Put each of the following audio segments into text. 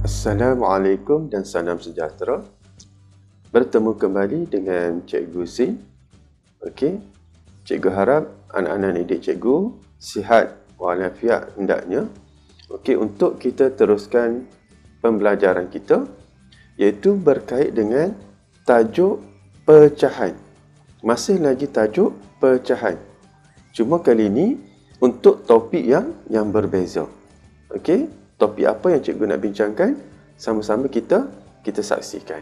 Assalamualaikum dan salam sejahtera. Bertemu kembali dengan Cikgu Zin. Okey. Cikgu harap anak-anak didik cikgu sihat walafiat hendaknya. Okey, untuk kita teruskan pembelajaran kita iaitu berkait dengan tajuk pecahan. Masih lagi tajuk pecahan. Cuma kali ini untuk topik yang berbeza. Okey, topik apa yang cikgu nak bincangkan? Sama-sama kita saksikan.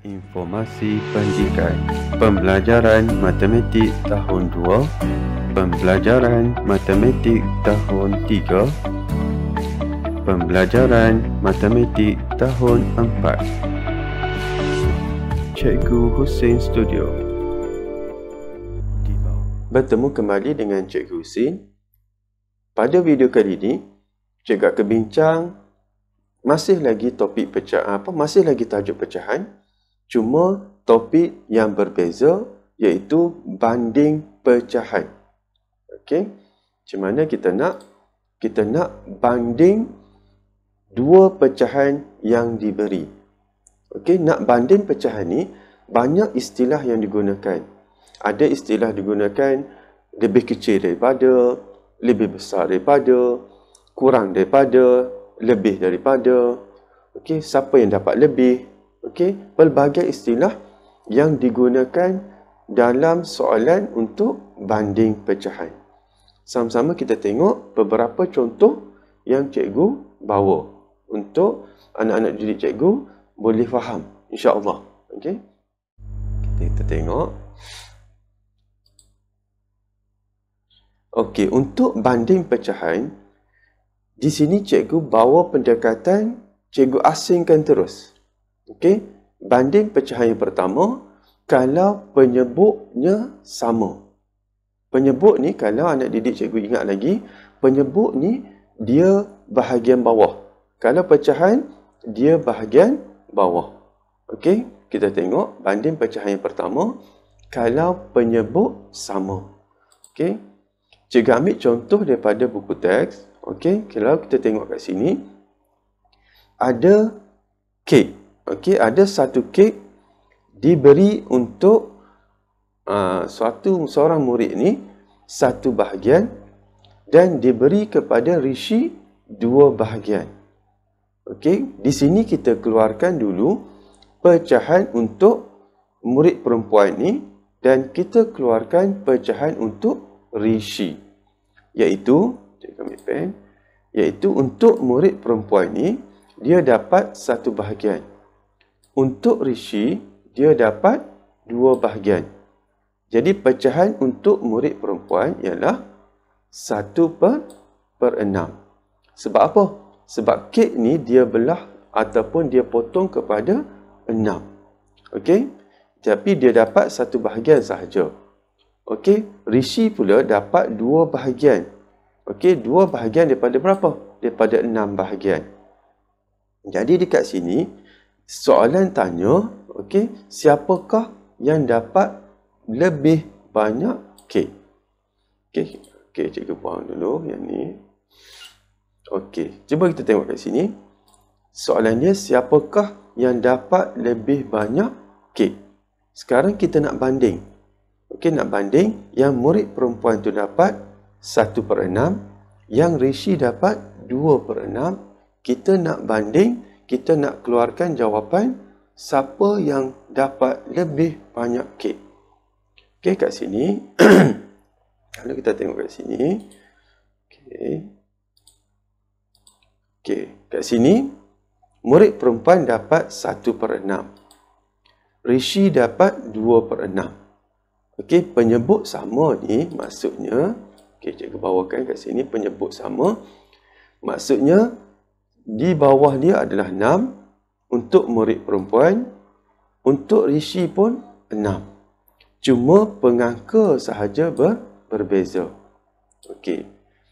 Informasi pendidikan. Pembelajaran matematik tahun 2, pembelajaran matematik tahun 3, pembelajaran matematik tahun 4. Cikgu Hussein Studio. Bertemu kembali dengan Cikgu Hussein. Pada video kali ini, cikgu akan bincang masih lagi topik pecahan, masih lagi tajuk pecahan, cuma topik yang berbeza iaitu banding pecahan. Okey, macam mana kita nak banding dua pecahan yang diberi. Okey, nak banding pecahan ni banyak istilah yang digunakan. Ada istilah digunakan lebih kecil daripada, lebih besar daripada, kurang daripada, lebih daripada. Okey, siapa yang dapat lebih? Okey, pelbagai istilah yang digunakan dalam soalan untuk banding pecahan. Sama-sama kita tengok beberapa contoh yang cikgu bawa untuk anak-anak didik cikgu boleh faham, insya-Allah. Okey. Kita tengok. Okey, untuk banding pecahan, di sini cikgu bawa pendekatan cikgu asingkan terus. Okey, banding pecahan yang pertama, kalau penyebutnya sama. Penyebut ni, kalau anak didik cikgu ingat lagi, penyebut ni dia bahagian bawah. Kalau pecahan, dia bahagian bawah. Okey, kita tengok banding pecahan yang pertama, kalau penyebut sama. Okey, cikgu ambil contoh daripada buku teks. Okey, kalau kita tengok kat sini, ada kek. Okey, ada satu kek diberi untuk seorang murid ni satu bahagian dan diberi kepada Rishi dua bahagian. Okey, di sini kita keluarkan dulu pecahan untuk murid perempuan ni dan kita keluarkan pecahan untuk Rishi. Iaitu, cikgu ambil pen, iaitu untuk murid perempuan ni dia dapat satu bahagian. Untuk Rishi, dia dapat dua bahagian. Jadi pecahan untuk murid perempuan ialah 1/6. Sebab apa? Sebab kek ni dia belah ataupun dia potong kepada 6. Okey? Tapi dia dapat satu bahagian sahaja. Okey, Rishi pula dapat dua bahagian. Okey, dua bahagian daripada berapa? Daripada 6 bahagian. Jadi dekat sini, soalan tanya, okey, siapakah yang dapat lebih banyak kek? Okey, cikgu buang dulu yang ni. Okey, cuba kita tengok kat sini. Soalan dia, siapakah yang dapat lebih banyak kek? Sekarang kita nak banding. Okey, nak banding yang murid perempuan tu dapat 1/6, yang Rishi dapat 2/6. Kita nak banding, kita nak keluarkan jawapan siapa yang dapat lebih banyak kek. Okey, kat sini. Kalau kita tengok kat sini. Okey, kat sini murid perempuan dapat 1/6. Rishi dapat 2/6. Okey, penyebut sama ni maksudnya, okey, cikgu bawakan kat sini penyebut sama. Maksudnya di bawah dia adalah 6 untuk murid perempuan, untuk Rishi pun 6. Cuma pengangka sahaja berbeza. Okey.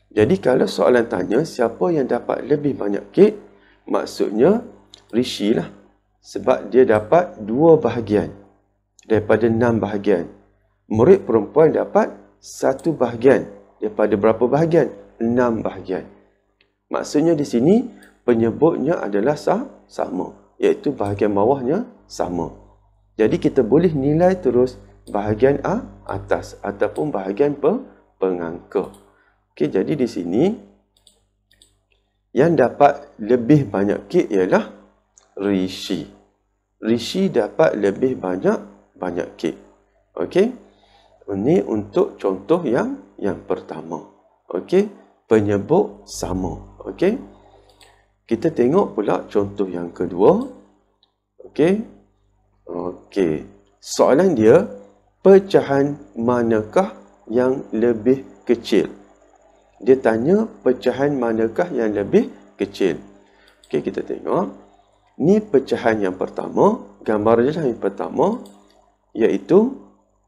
Jadi kalau soalan tanya siapa yang dapat lebih banyak kek, maksudnya Rishi lah. Sebab dia dapat 2 bahagian daripada 6 bahagian. Murid perempuan dapat 1 bahagian daripada berapa bahagian? 6 bahagian. Maksudnya di sini penyebutnya adalah sama, iaitu bahagian bawahnya sama. Jadi kita boleh nilai terus bahagian atas ataupun bahagian pengangka. Okey, jadi di sini yang dapat lebih banyak kek ialah Rishi. Rishi dapat lebih banyak kek. Okey. Ini untuk contoh yang pertama. Okey, penyebut sama. Okey. Kita tengok pula contoh yang kedua. Okey. Okey. Soalan dia, pecahan manakah yang lebih kecil? Dia tanya pecahan manakah yang lebih kecil. Okey, kita tengok. Ni pecahan yang pertama, gambar rajah yang pertama, iaitu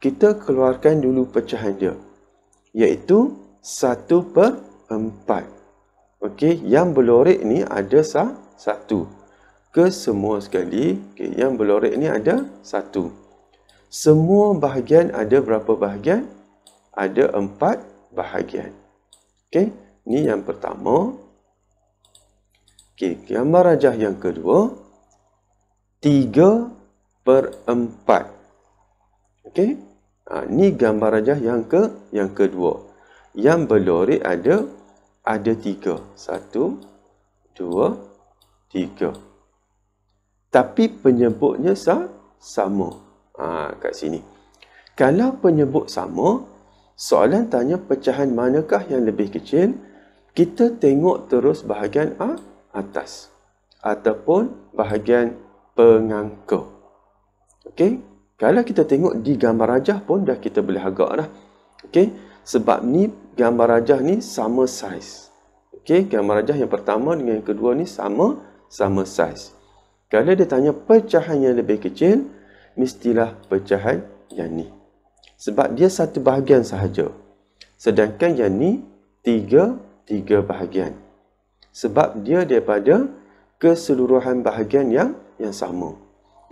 kita keluarkan dulu pecahan dia, iaitu 1/4. Okey, yang berlorek ni ada 1. Ke semua sekali, okey, yang berlorek ni ada 1. Semua bahagian ada berapa bahagian? Ada 4 bahagian. Okey, ni yang pertama. Okey, gambar rajah yang kedua, 3/4. Okey, ni gambar rajah yang kedua. Yang berlorek ada 3. 1, 2, 3. Tapi penyebutnya sama. Kat sini. Kalau penyebut sama, soalan tanya pecahan manakah yang lebih kecil, kita tengok terus bahagian atas ataupun bahagian pengangka. Okey, kalau kita tengok di gambar rajah pun dah kita boleh agak dah. Okey, sebab ni gambar rajah ni sama saiz. Okey, gambar rajah yang pertama dengan yang kedua ni sama saiz. Kalau dia tanya pecahan yang lebih kecil, mestilah pecahan yang ni. Sebab dia satu bahagian sahaja. Sedangkan yang ni tiga bahagian. Sebab dia daripada keseluruhan bahagian yang sama.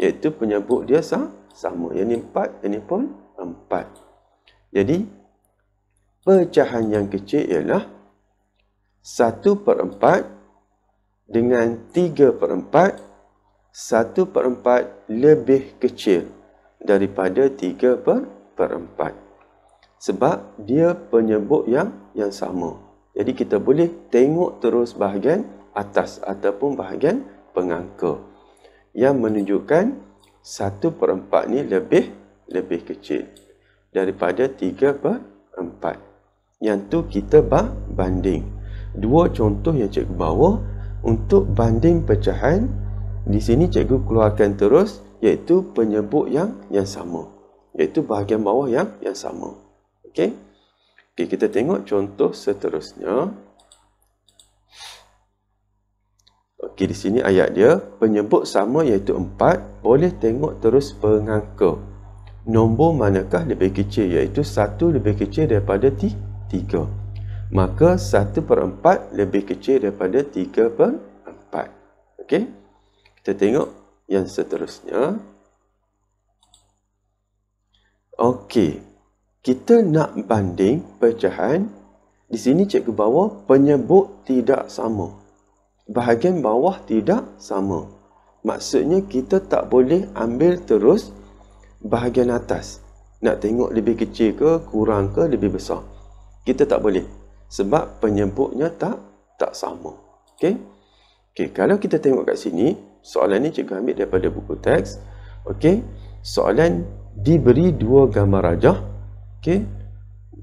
Iaitu penyebut dia sama. Yang ni 4, yang ni pun 4. Jadi, pecahan yang kecil ialah 1/4 dengan 3/4. 1/4 lebih kecil daripada 3/4. Sebab dia penyebut yang sama. Jadi kita boleh tengok terus bahagian atas ataupun bahagian pengangka yang menunjukkan 1/4 ni lebih kecil daripada 3/4. Yang tu kita banding. Dua contoh yang cikgu bawa untuk banding pecahan. Di sini cikgu keluarkan terus, iaitu penyebut yang sama, iaitu bahagian bawah yang sama. Okey. Okey, kita tengok contoh seterusnya. Okey, di sini ayat dia, penyebut sama iaitu 4, boleh tengok terus pengangka. Nombor manakah lebih kecil, iaitu 1 lebih kecil daripada 3. Maka 1/4 lebih kecil daripada 3/4. Okey. Kita tengok yang seterusnya. Okey. Kita nak banding pecahan. Di sini cikgu bawa penyebut tidak sama. Bahagian bawah tidak sama. Maksudnya kita tak boleh ambil terus bahagian atas. Nak tengok lebih kecil ke, kurang ke, lebih besar. Kita tak boleh. Sebab penyebutnya tak sama. Okey. Okey, kalau kita tengok kat sini, soalan ni cikgu ambil daripada buku teks. Okey, soalan diberi dua gambar rajah. Okey,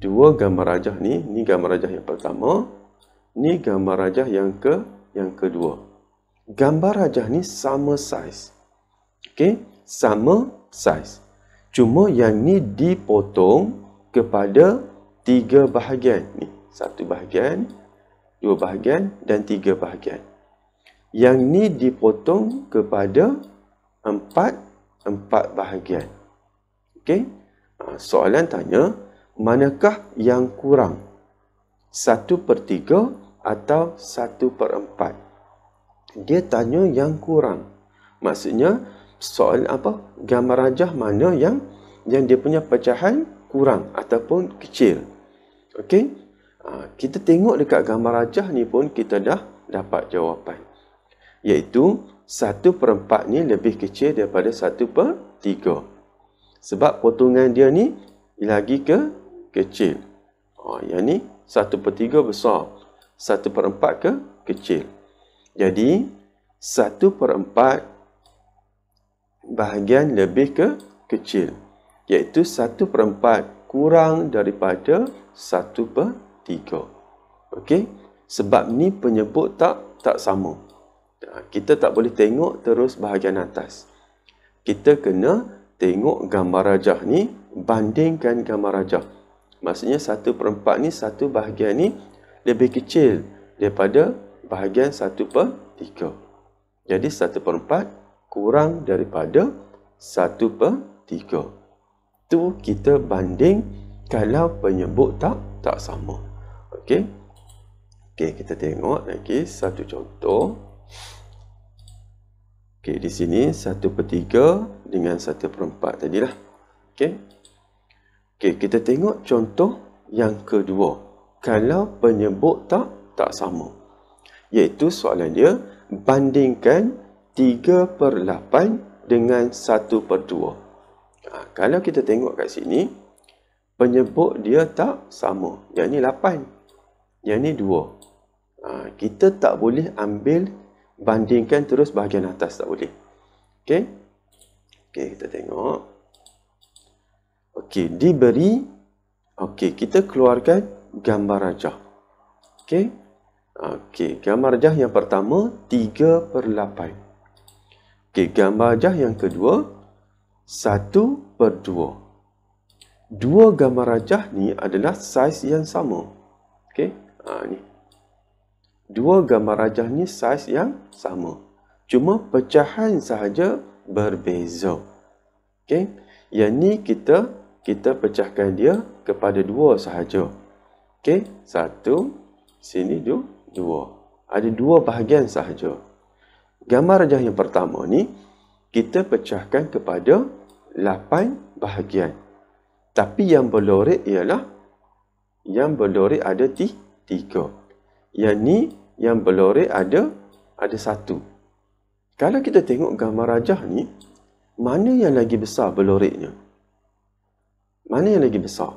dua gambar rajah ni gambar rajah yang pertama, ni gambar rajah yang kedua. Gambar rajah ni sama saiz. Okey, sama saiz. Cuma yang ni dipotong kepada 3 bahagian. Ni, 1 bahagian, 2 bahagian dan 3 bahagian. Yang ni dipotong kepada 4 bahagian. Okey. Soalan tanya, manakah yang kurang? 1/3 atau 1/4? Dia tanya yang kurang. Maksudnya, soal apa? Gambar rajah mana yang dia punya pecahan kurang ataupun kecil. Okey. Kita tengok dekat gambar rajah ni pun kita dah dapat jawapan. Iaitu 1/4 ni lebih kecil daripada 1/3. Sebab potongan dia ni lagi kecil. Yang ni 1/3 besar. 1/4 kecil. Jadi 1/4 bahagian lebih kecil. Iaitu 1/4 kurang daripada 1/3. Okey? Sebab ni penyebut tak sama. Kita tak boleh tengok terus bahagian atas. Kita kena tengok gambar rajah ni, bandingkan gambar rajah. Maksudnya 1/4 ni, satu bahagian ni lebih kecil daripada bahagian 1/3. Jadi 1/4 kurang daripada 1/3. Tu kita banding kalau penyebut tak sama. Okey. Okey, kita tengok lagi satu contoh. Okey, di sini 1/3 dengan 1/4 tadilah. Okey. Okey, kita tengok contoh yang kedua. Kalau penyebut tak sama. Iaitu soalan dia, bandingkan 3/8 dengan 1/2. Kalau kita tengok kat sini, penyebut dia tak sama. Yang ni 8. Yang ni 2. Kita tak boleh ambil bandingkan terus bahagian atas, tak boleh. Okey. Okey, kita tengok. Okey, diberi. Okey, kita keluarkan gambar rajah. Okey. Okey, gambar rajah yang pertama 3/8. Okey, gambar rajah yang kedua 1/2. Dua gambar rajah ni adalah saiz yang sama. Okey. Ni. Dua gambar rajah ni saiz yang sama. Cuma pecahan sahaja berbeza. Okey. Yang ni kita pecahkan dia kepada 2 sahaja. Okey. 1, sini 2. Ada 2 bahagian sahaja. Gambar rajah yang pertama ni kita pecahkan kepada 8 bahagian. Tapi yang berlorek ialah ada 3. Yang ni yang berlorek ada 1. Kalau kita tengok gambar rajah ni, mana yang lagi besar berloreknya? Mana yang lagi besar?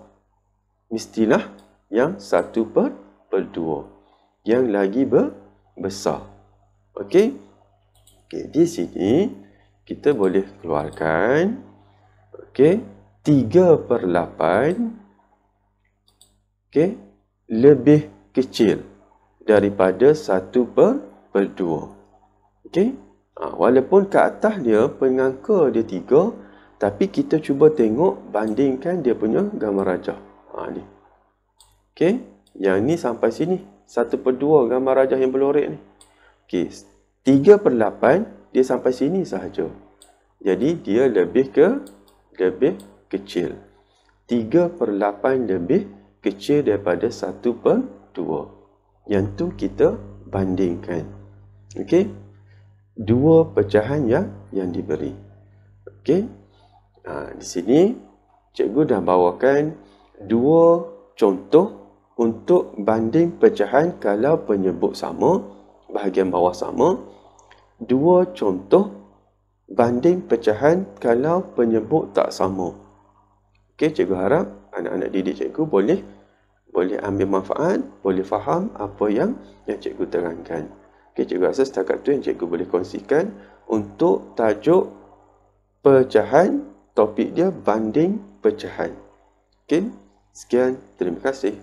Mestilah yang 1/2. Yang lagi besar. Okey. Okey, di sini kita boleh keluarkan okey, 3/8 okey, lebih kecil daripada 1/2. Okey. Walaupun kat atas dia pengangka dia 3, tapi kita cuba tengok bandingkan dia punya gambar rajah. Ni. Okey, yang ni sampai sini 1/2 gambar rajah yang berlorek ni. Okey, 3/8 dia sampai sini sahaja. Jadi dia lebih kecil. 3/8 lebih kecil daripada 1/2. Yang tu kita bandingkan. Okey. 2 pecahan yang diberi. Okey. Di sini cikgu dah bawakan 2 contoh untuk banding pecahan kalau penyebut sama, bahagian bawah sama. 2 contoh banding pecahan kalau penyebut tak sama. Okey, cikgu harap anak-anak didik cikgu boleh ambil manfaat, boleh faham apa yang cikgu terangkan. Okey, cikgu rasa setakat tu yang cikgu boleh kongsikan untuk tajuk pecahan, topik dia banding pecahan. Okey, sekian, terima kasih.